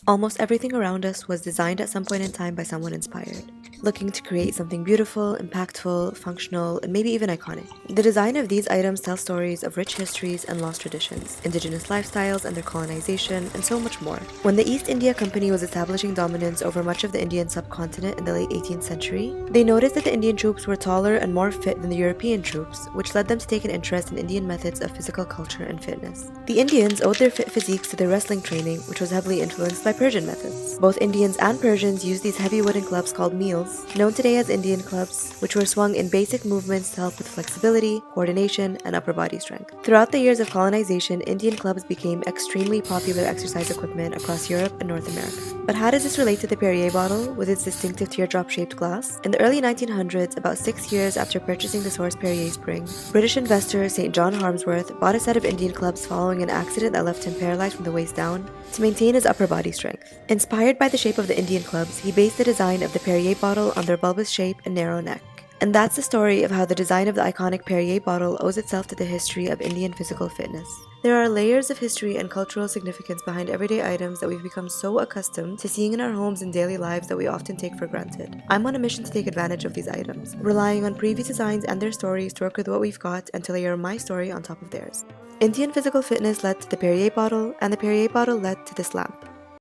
Almost everything around us was designed at some point in time by someone inspired, looking to create something beautiful, impactful, functional, and maybe even iconic. The design of these items tells stories of rich histories and lost traditions, indigenous lifestyles and their colonization, and so much more. When the East India Company was establishing dominance over much of the Indian subcontinent in the late 18th century, they noticed that the Indian troops were taller and more fit than the European troops, which led them to take an interest in Indian methods of physical culture and fitness. The Indians owed their fit physiques to their wrestling training, which was heavily influenced by Persian methods. Both Indians and Persians used these heavy wooden clubs called meals, known today as Indian clubs, which were swung in basic movements to help with flexibility, coordination, and upper body strength. Throughout the years of colonization, Indian clubs became extremely popular exercise equipment across Europe and North America. But how does this relate to the Perrier bottle with its distinctive teardrop-shaped glass? In the early 1900s, about 6 years after purchasing the source Perrier Spring, British investor St. John Harmsworth bought a set of Indian clubs following an accident that left him paralyzed from the waist down to maintain his upper body strength. Inspired by the shape of the Indian clubs, he based the design of the Perrier bottle on their bulbous shape and narrow neck. And that's the story of how the design of the iconic Perrier bottle owes itself to the history of Indian physical fitness. There are layers of history and cultural significance behind everyday items that we've become so accustomed to seeing in our homes and daily lives that we often take for granted. I'm on a mission to take advantage of these items, relying on previous designs and their stories to work with what we've got and to layer my story on top of theirs. Indian physical fitness led to the Perrier bottle, and the Perrier bottle led to this lamp.